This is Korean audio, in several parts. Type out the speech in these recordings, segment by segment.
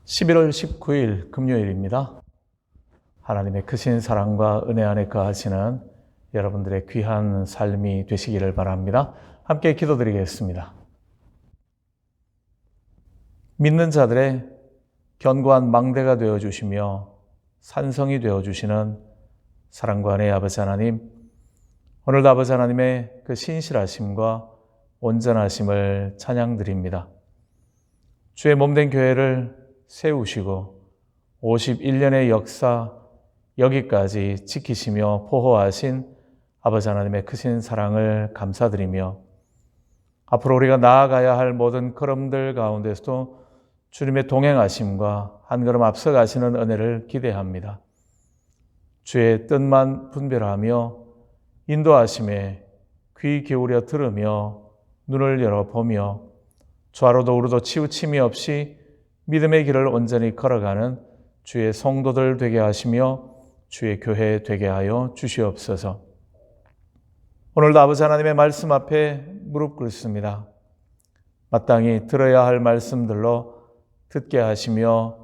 11월 19일 금요일입니다. 하나님의 크신 사랑과 은혜 안에 거하시는 여러분들의 귀한 삶이 되시기를 바랍니다. 함께 기도드리겠습니다. 믿는 자들의 견고한 망대가 되어주시며 산성이 되어주시는 사랑과 은혜의 아버지 하나님, 오늘도 아버지 하나님의 그 신실하심과 온전하심을 찬양드립니다. 주의 몸된 교회를 세우시고 51년의 역사 여기까지 지키시며 보호하신 아버지 하나님의 크신 사랑을 감사드리며 앞으로 우리가 나아가야 할 모든 걸음들 가운데서도 주님의 동행하심과 한 걸음 앞서가시는 은혜를 기대합니다. 주의 뜻만 분별하며 인도하심에 귀 기울여 들으며 눈을 열어보며 좌로도 우로도 치우침이 없이 믿음의 길을 온전히 걸어가는 주의 성도들 되게 하시며 주의 교회 되게 하여 주시옵소서. 오늘도 아버지 하나님의 말씀 앞에 무릎 꿇습니다. 마땅히 들어야 할 말씀들로 듣게 하시며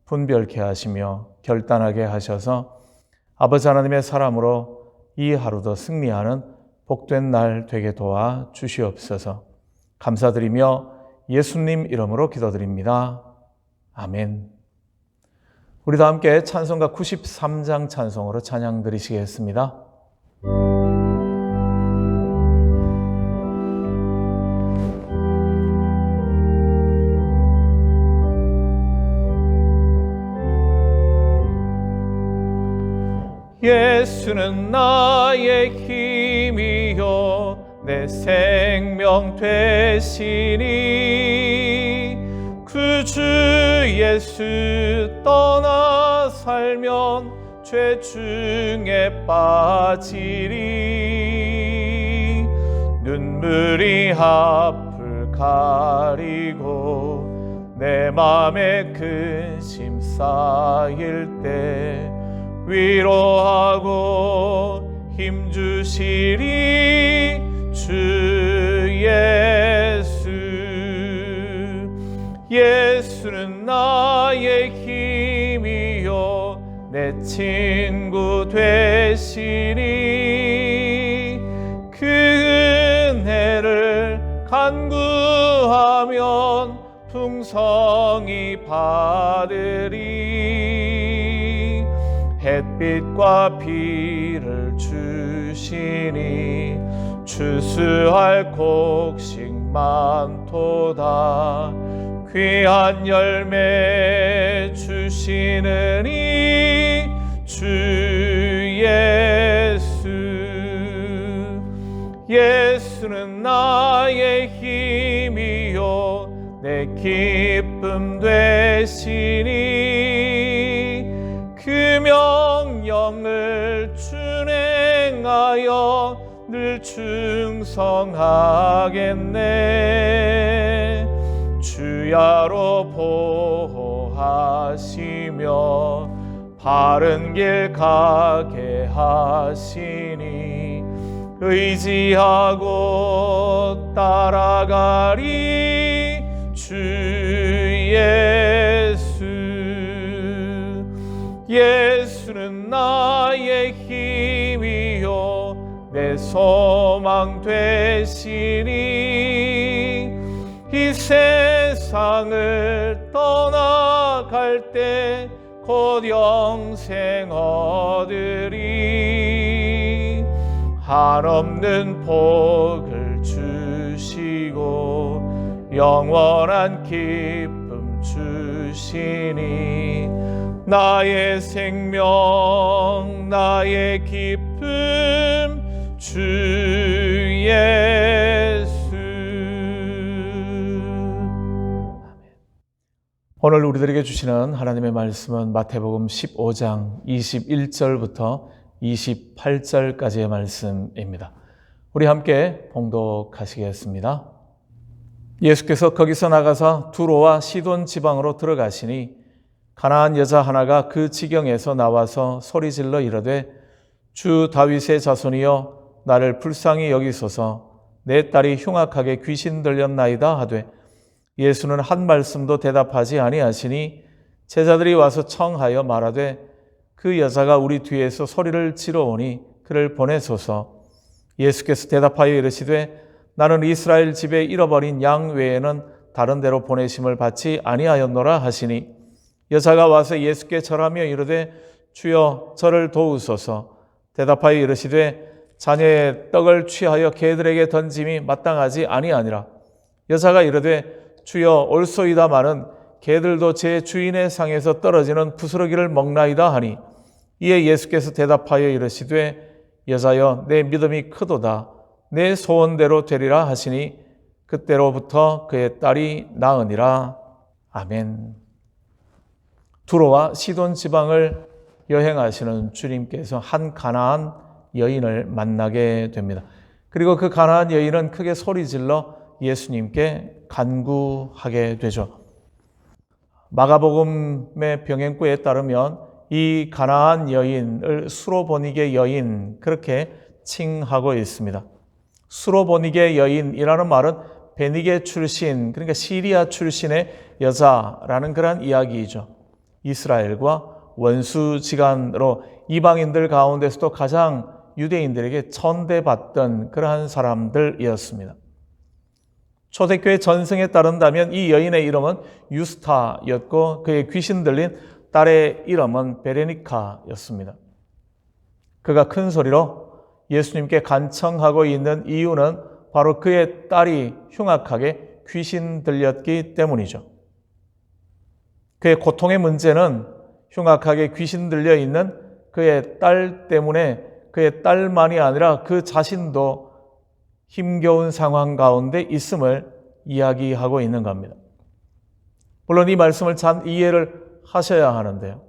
분별케 하시며 결단하게 하셔서 아버지 하나님의 사람으로 이 하루도 승리하는 복된 날 되게 도와 주시옵소서. 감사드리며 예수님 이름으로 기도드립니다. 아멘. 우리 다 함께 찬송가 93장 찬송으로 찬양 드리시겠습니다. 예수는 나의 힘이요 내 생명 되시니 그 주 예수 떠나 살면 죄 중에 빠지리. 눈물이 앞을 가리고 내 맘에 근심 쌓일 때 위로하고 힘주시리 주 예수. 예수는 나의 힘이요 내 친구 되시니 그 은혜를 간구하면 풍성히 받으리. 햇빛과 비를 주시니 추수할 곡식 많도다. 귀한 열매 주시느니 주 예수. 예수는 나의 힘이요 내 기쁨 되시니 그 명령을 준행하여 늘 충성하겠네. 주야로 보호하시며 바른 길 가게 하시니 의지하고 따라가리 주 예수. 예수는 나의 힘이요 내 소망 되시니 이 세상을 떠나갈 때 곧 영생 얻으리. 한없는 복을 주시고 영원한 기쁨 주시니 나의 생명 나의 기쁨 주 예수. 오늘 우리들에게 주시는 하나님의 말씀은 마태복음 15장 21절부터 28절까지의 말씀입니다. 우리 함께 봉독하시겠습니다. 예수께서 거기서 나가서 두로와 시돈 지방으로 들어가시니 가나안 여자 하나가 그 지경에서 나와서 소리질러 이르되 주 다윗의 자손이여 나를 불쌍히 여기소서. 내 딸이 흉악하게 귀신 들렸나이다 하되 예수는 한 말씀도 대답하지 아니하시니 제자들이 와서 청하여 말하되 그 여자가 우리 뒤에서 소리를 지르오니 그를 보내소서. 예수께서 대답하여 이르시되 나는 이스라엘 집에 잃어버린 양 외에는 다른 데로 보내심을 받지 아니하였노라 하시니 여자가 와서 예수께 절하며 이르되 주여 저를 도우소서. 대답하여 이르시되 자녀의 떡을 취하여 개들에게 던짐이 마땅하지 아니하니라. 여자가 이르되 주여 옳소이다마는 개들도 제 주인의 상에서 떨어지는 부스러기를 먹나이다 하니 이에 예수께서 대답하여 이르시되 여자여 내 믿음이 크도다. 내 소원대로 되리라 하시니 그때로부터 그의 딸이 나으니라. 아멘. 두로와 시돈 지방을 여행하시는 주님께서 한 가나안 여인을 만나게 됩니다. 그리고 그 가나안 여인은 크게 소리질러 예수님께 간구하게 되죠. 마가복음의 병행구에 따르면 이 가나안 여인을 수로보니게 여인 그렇게 칭하고 있습니다. 수로보니게 여인이라는 말은 베니게 출신, 그러니까 시리아 출신의 여자라는 그런 이야기이죠. 이스라엘과 원수지간으로 이방인들 가운데서도 가장 유대인들에게 천대받던 그러한 사람들이었습니다. 초대교회 전승에 따른다면 이 여인의 이름은 유스타였고 그의 귀신 들린 딸의 이름은 베레니카였습니다. 그가 큰 소리로 예수님께 간청하고 있는 이유는 바로 그의 딸이 흉악하게 귀신 들렸기 때문이죠. 그의 고통의 문제는 흉악하게 귀신 들려 있는 그의 딸 때문에 그의 딸만이 아니라 그 자신도 힘겨운 상황 가운데 있음을 이야기하고 있는 겁니다. 물론 이 말씀을 잘 이해를 하셔야 하는데요.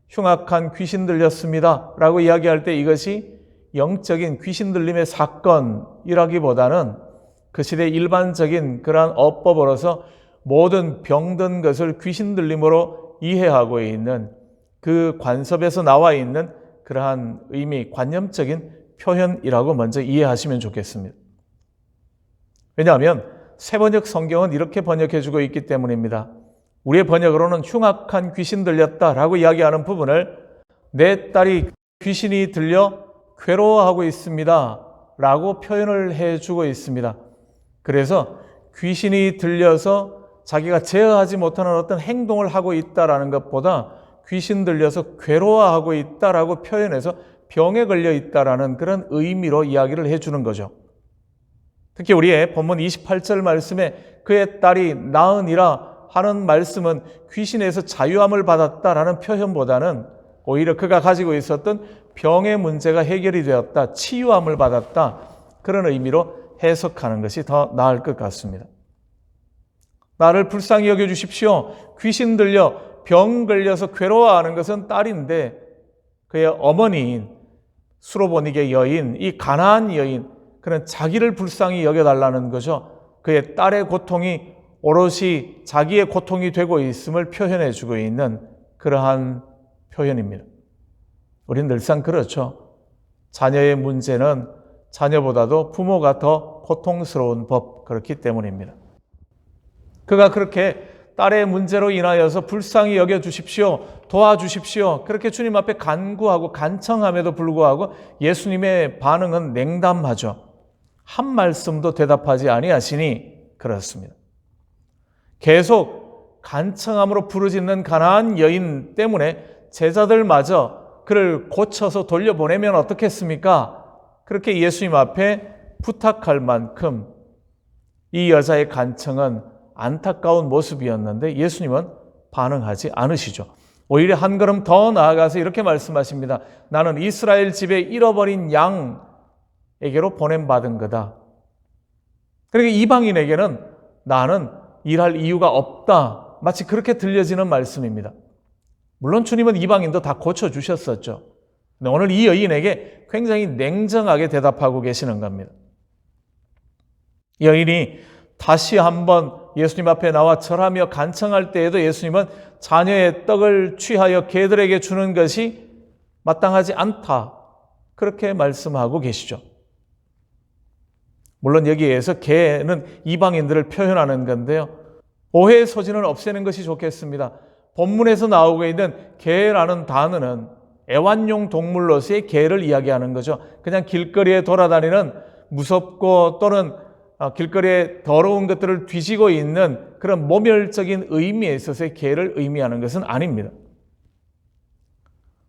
흉악한 귀신 들렸습니다 라고 이야기할 때 이것이 영적인 귀신 들림의 사건이라기보다는 그 시대 일반적인 그러한 어법으로서 모든 병든 것을 귀신 들림으로 이해하고 있는 그 관습에서 나와 있는 그러한 의미, 관념적인 표현이라고 먼저 이해하시면 좋겠습니다. 왜냐하면 새번역 성경은 이렇게 번역해주고 있기 때문입니다. 우리의 번역으로는 흉악한 귀신 들렸다라고 이야기하는 부분을 내 딸이 귀신이 들려 괴로워하고 있습니다 라고 표현을 해주고 있습니다. 그래서 귀신이 들려서 자기가 제어하지 못하는 어떤 행동을 하고 있다라는 것보다 귀신 들려서 괴로워하고 있다라고 표현해서 병에 걸려 있다라는 그런 의미로 이야기를 해주는 거죠. 특히 우리의 본문 28절 말씀에 그의 딸이 나으니라 하는 말씀은 귀신에서 자유함을 받았다라는 표현보다는 오히려 그가 가지고 있었던 병의 문제가 해결이 되었다, 치유함을 받았다 그런 의미로 해석하는 것이 더 나을 것 같습니다. 나를 불쌍히 여겨주십시오. 귀신 들려 병 걸려서 괴로워하는 것은 딸인데 그의 어머니인 수로보니게 여인, 이 가나안 여인, 그는 자기를 불쌍히 여겨달라는 거죠. 그의 딸의 고통이 오롯이 자기의 고통이 되고 있음을 표현해 주고 있는 그러한 표현입니다. 우리는 늘상 그렇죠. 자녀의 문제는 자녀보다도 부모가 더 고통스러운 법, 그렇기 때문입니다. 그가 그렇게 딸의 문제로 인하여서 불쌍히 여겨주십시오, 도와주십시오, 그렇게 주님 앞에 간구하고 간청함에도 불구하고 예수님의 반응은 냉담하죠. 한 말씀도 대답하지 아니하시니 그렇습니다. 계속 간청함으로 부르짖는 가나안 여인 때문에 제자들마저 그를 고쳐서 돌려보내면 어떻겠습니까? 그렇게 예수님 앞에 부탁할 만큼 이 여자의 간청은 안타까운 모습이었는데 예수님은 반응하지 않으시죠. 오히려 한 걸음 더 나아가서 이렇게 말씀하십니다. 나는 이스라엘 집에 잃어버린 양에게로 보냄받은 거다. 그러니까 이방인에게는 나는 일할 이유가 없다. 마치 그렇게 들려지는 말씀입니다. 물론 주님은 이방인도 다 고쳐주셨었죠. 근데 오늘 이 여인에게 굉장히 냉정하게 대답하고 계시는 겁니다. 여인이 다시 한번 예수님 앞에 나와 절하며 간청할 때에도 예수님은 자녀의 떡을 취하여 개들에게 주는 것이 마땅하지 않다. 그렇게 말씀하고 계시죠. 물론 여기에서 개는 이방인들을 표현하는 건데요. 오해의 소지는 없애는 것이 좋겠습니다. 본문에서 나오고 있는 개라는 단어는 애완용 동물로서의 개를 이야기하는 거죠. 그냥 길거리에 돌아다니는 무섭고 또는 길거리에 더러운 것들을 뒤지고 있는 그런 모멸적인 의미에 있어서의 개를 의미하는 것은 아닙니다.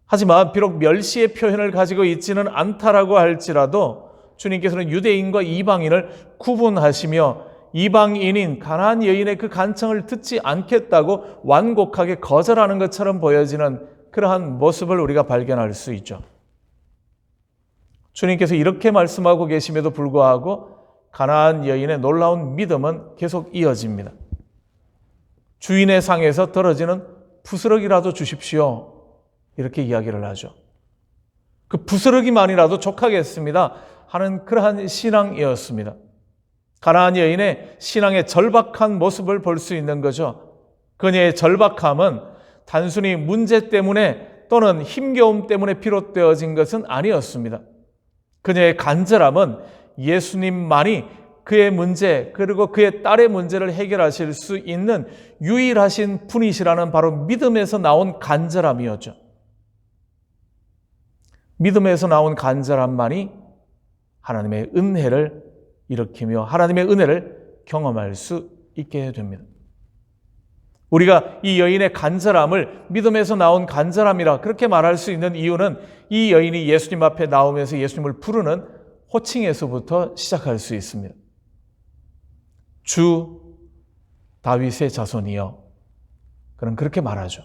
하지만 비록 멸시의 표현을 가지고 있지는 않다라고 할지라도 주님께서는 유대인과 이방인을 구분하시며 이방인인 가나안 여인의 그 간청을 듣지 않겠다고 완곡하게 거절하는 것처럼 보여지는 그러한 모습을 우리가 발견할 수 있죠. 주님께서 이렇게 말씀하고 계심에도 불구하고 가나안 여인의 놀라운 믿음은 계속 이어집니다. 주인의 상에서 떨어지는 부스러기라도 주십시오. 이렇게 이야기를 하죠. 그 부스러기만이라도 족하겠습니다 하는 그러한 신앙이었습니다. 가나안 여인의 신앙의 절박한 모습을 볼 수 있는 거죠. 그녀의 절박함은 단순히 문제 때문에 또는 힘겨움 때문에 비롯되어진 것은 아니었습니다. 그녀의 간절함은 예수님만이 그의 문제 그리고 그의 딸의 문제를 해결하실 수 있는 유일하신 분이시라는 바로 믿음에서 나온 간절함이었죠. 믿음에서 나온 간절함만이 하나님의 은혜를 일으키며 하나님의 은혜를 경험할 수 있게 됩니다. 우리가 이 여인의 간절함을 믿음에서 나온 간절함이라 그렇게 말할 수 있는 이유는 이 여인이 예수님 앞에 나오면서 예수님을 부르는 호칭에서부터 시작할 수 있습니다. 주 다윗의 자손이여. 그는 그렇게 말하죠.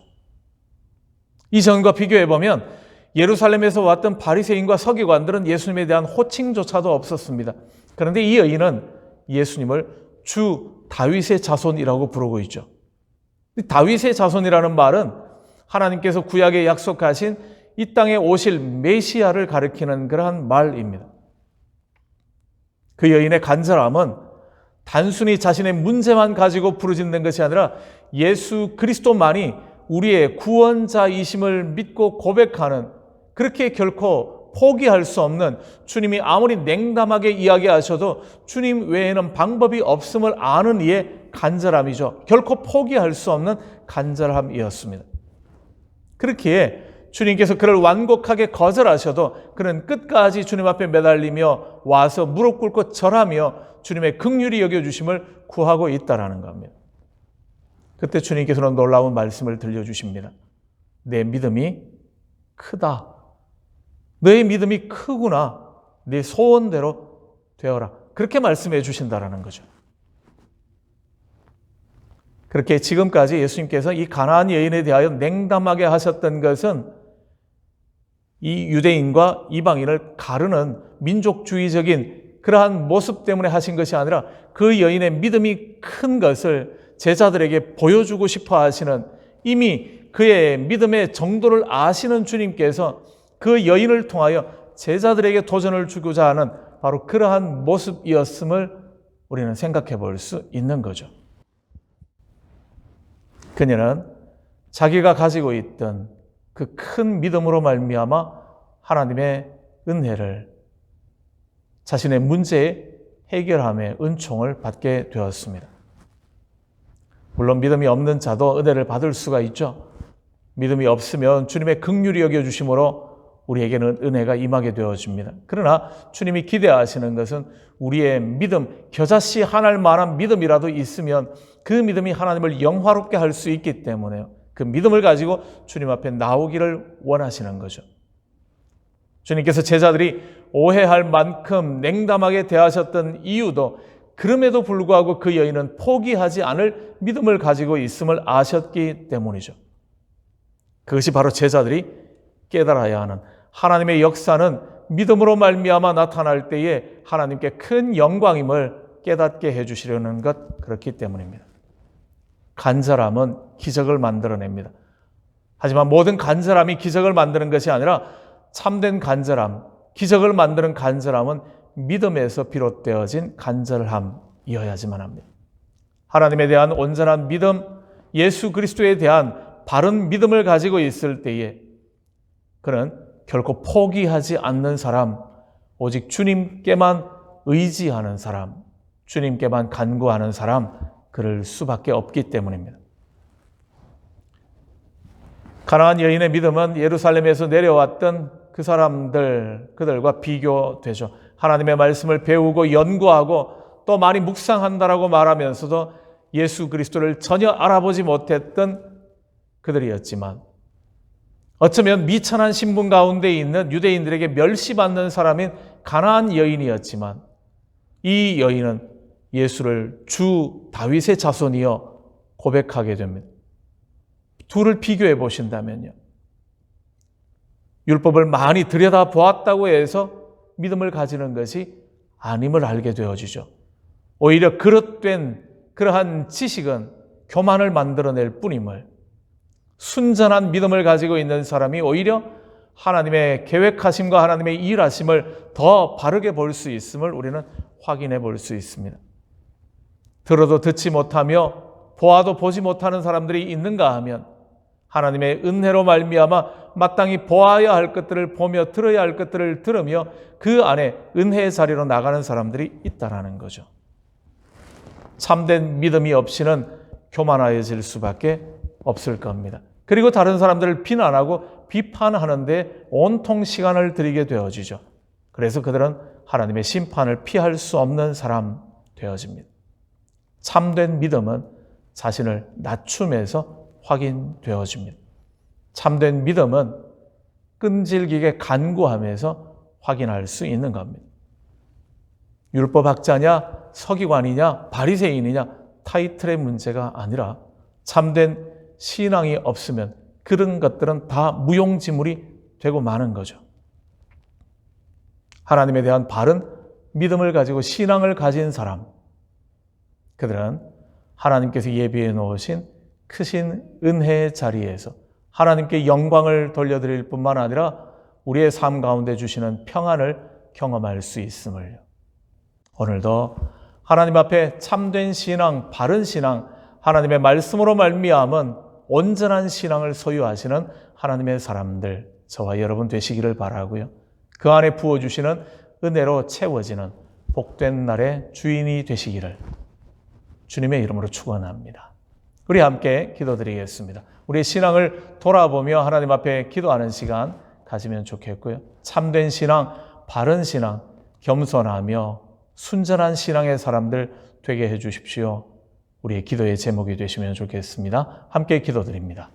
이전과 비교해 보면 예루살렘에서 왔던 바리새인과 서기관들은 예수님에 대한 호칭조차도 없었습니다. 그런데 이 여인은 예수님을 주 다윗의 자손이라고 부르고 있죠. 다윗의 자손이라는 말은 하나님께서 구약에 약속하신 이 땅에 오실 메시아를 가리키는 그러한 말입니다. 그 여인의 간절함은 단순히 자신의 문제만 가지고 부르짖는 것이 아니라 예수 그리스도만이 우리의 구원자이심을 믿고 고백하는, 그렇게 결코 포기할 수 없는, 주님이 아무리 냉담하게 이야기하셔도 주님 외에는 방법이 없음을 아는 이의 간절함이죠. 결코 포기할 수 없는 간절함이었습니다. 그렇기에 주님께서 그를 완곡하게 거절하셔도 그는 끝까지 주님 앞에 매달리며 와서 무릎 꿇고 절하며 주님의 긍휼히 여겨주심을 구하고 있다는 겁니다. 그때 주님께서는 놀라운 말씀을 들려주십니다. 내 믿음이 크다. 너의 믿음이 크구나. 네 소원대로 되어라. 그렇게 말씀해 주신다는 거죠. 그렇게 지금까지 예수님께서 이 가나안 여인에 대하여 냉담하게 하셨던 것은 이 유대인과 이방인을 가르는 민족주의적인 그러한 모습 때문에 하신 것이 아니라 그 여인의 믿음이 큰 것을 제자들에게 보여주고 싶어 하시는, 이미 그의 믿음의 정도를 아시는 주님께서 그 여인을 통하여 제자들에게 도전을 주고자 하는 바로 그러한 모습이었음을 우리는 생각해 볼 수 있는 거죠. 그녀는 자기가 가지고 있던 그 큰 믿음으로 말미암아 하나님의 은혜를, 자신의 문제의 해결함의 은총을 받게 되었습니다. 물론 믿음이 없는 자도 은혜를 받을 수가 있죠. 믿음이 없으면 주님의 긍휼히 여겨주심으로 우리에게는 은혜가 임하게 되어집니다. 그러나 주님이 기대하시는 것은 우리의 믿음, 겨자씨 하나일 만한 믿음이라도 있으면 그 믿음이 하나님을 영화롭게 할 수 있기 때문에요. 그 믿음을 가지고 주님 앞에 나오기를 원하시는 거죠. 주님께서 제자들이 오해할 만큼 냉담하게 대하셨던 이유도 그럼에도 불구하고 그 여인은 포기하지 않을 믿음을 가지고 있음을 아셨기 때문이죠. 그것이 바로 제자들이 깨달아야 하는, 하나님의 역사는 믿음으로 말미암아 나타날 때에 하나님께 큰 영광임을 깨닫게 해주시려는 것, 그렇기 때문입니다. 간절함은 기적을 만들어냅니다. 하지만 모든 간절함이 기적을 만드는 것이 아니라 참된 간절함, 기적을 만드는 간절함은 믿음에서 비롯되어진 간절함이어야지만 합니다. 하나님에 대한 온전한 믿음, 예수 그리스도에 대한 바른 믿음을 가지고 있을 때에 그는 결코 포기하지 않는 사람, 오직 주님께만 의지하는 사람, 주님께만 간구하는 사람, 그럴 수밖에 없기 때문입니다. 가나안 여인의 믿음은 예루살렘에서 내려왔던 그 사람들, 그들과 비교되죠. 하나님의 말씀을 배우고 연구하고 또 많이 묵상한다라고 말하면서도 예수 그리스도를 전혀 알아보지 못했던 그들이었지만, 어쩌면 미천한 신분 가운데 있는 유대인들에게 멸시받는 사람인 가나안 여인이었지만, 이 여인은 예수를 주 다윗의 자손이여 고백하게 됩니다. 둘을 비교해 보신다면요, 율법을 많이 들여다보았다고 해서 믿음을 가지는 것이 아님을 알게 되어지죠. 오히려 그릇된 그러한 지식은 교만을 만들어낼 뿐임을, 순전한 믿음을 가지고 있는 사람이 오히려 하나님의 계획하심과 하나님의 일하심을 더 바르게 볼 수 있음을 우리는 확인해 볼 수 있습니다. 들어도 듣지 못하며 보아도 보지 못하는 사람들이 있는가 하면, 하나님의 은혜로 말미암아 마땅히 보아야 할 것들을 보며 들어야 할 것들을 들으며 그 안에 은혜의 자리로 나가는 사람들이 있다라는 거죠. 참된 믿음이 없이는 교만하여질 수밖에 없을 겁니다. 그리고 다른 사람들을 비난하고 비판하는 데 온통 시간을 들이게 되어지죠. 그래서 그들은 하나님의 심판을 피할 수 없는 사람 되어집니다. 참된 믿음은 자신을 낮춤에서 확인되어집니다. 참된 믿음은 끈질기게 간구하면서 확인할 수 있는 겁니다. 율법학자냐, 서기관이냐, 바리새인이냐, 타이틀의 문제가 아니라 참된 신앙이 없으면 그런 것들은 다 무용지물이 되고 마는 거죠. 하나님에 대한 바른 믿음을 가지고 신앙을 가진 사람, 그들은 하나님께서 예비해 놓으신 크신 은혜의 자리에서 하나님께 영광을 돌려드릴 뿐만 아니라 우리의 삶 가운데 주시는 평안을 경험할 수 있음을요. 오늘도 하나님 앞에 참된 신앙, 바른 신앙, 하나님의 말씀으로 말미암은 온전한 신앙을 소유하시는 하나님의 사람들, 저와 여러분 되시기를 바라고요. 그 안에 부어주시는 은혜로 채워지는 복된 날의 주인이 되시기를 주님의 이름으로 축원합니다. 우리 함께 기도드리겠습니다. 우리의 신앙을 돌아보며 하나님 앞에 기도하는 시간 가지면 좋겠고요. 참된 신앙, 바른 신앙, 겸손하며 순전한 신앙의 사람들 되게 해 주십시오. 우리의 기도의 제목이 되시면 좋겠습니다. 함께 기도드립니다.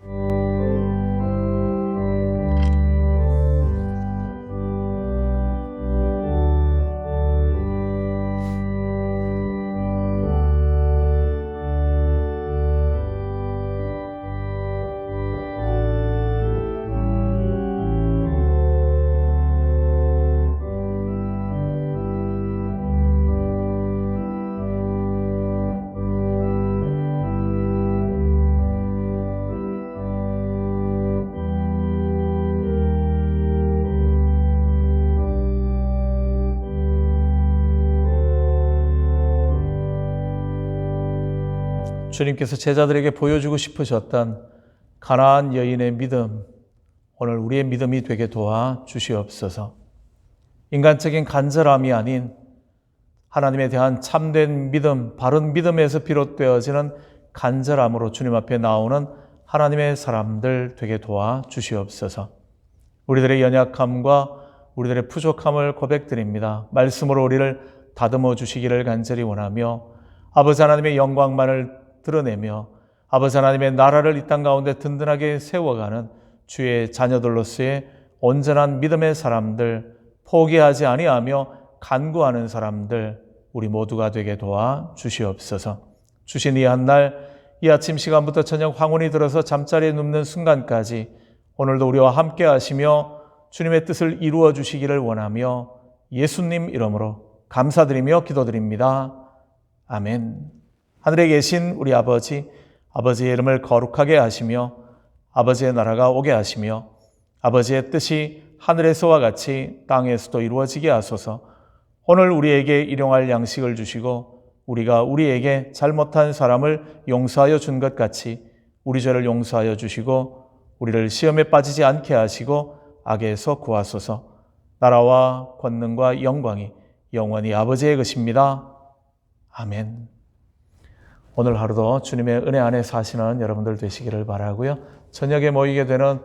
주님께서 제자들에게 보여주고 싶으셨던 가나안 여인의 믿음, 오늘 우리의 믿음이 되게 도와 주시옵소서. 인간적인 간절함이 아닌 하나님에 대한 참된 믿음, 바른 믿음에서 비롯되어지는 간절함으로 주님 앞에 나오는 하나님의 사람들 되게 도와 주시옵소서. 우리들의 연약함과 우리들의 부족함을 고백드립니다. 말씀으로 우리를 다듬어 주시기를 간절히 원하며 아버지 하나님의 영광만을 드러내며 아버지 하나님의 나라를 이 땅 가운데 든든하게 세워가는 주의 자녀들로서의 온전한 믿음의 사람들, 포기하지 아니하며 간구하는 사람들 우리 모두가 되게 도와 주시옵소서. 주신 이 한 날, 이 아침 시간부터 저녁 황혼이 들어서 잠자리에 눕는 순간까지 오늘도 우리와 함께 하시며 주님의 뜻을 이루어 주시기를 원하며 예수님 이름으로 감사드리며 기도드립니다. 아멘. 하늘에 계신 우리 아버지, 아버지의 이름을 거룩하게 하시며 아버지의 나라가 오게 하시며 아버지의 뜻이 하늘에서와 같이 땅에서도 이루어지게 하소서. 오늘 우리에게 일용할 양식을 주시고 우리가 우리에게 잘못한 사람을 용서하여 준 것 같이 우리 죄를 용서하여 주시고 우리를 시험에 빠지지 않게 하시고 악에서 구하소서. 나라와 권능과 영광이 영원히 아버지의 것입니다. 아멘. 오늘 하루도 주님의 은혜 안에 사시는 여러분들 되시기를 바라고요. 저녁에 모이게 되는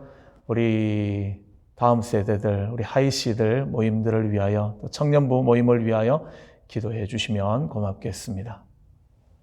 우리 다음 세대들, 우리 하이씨들 모임들을 위하여 또 청년부 모임을 위하여 기도해 주시면 고맙겠습니다.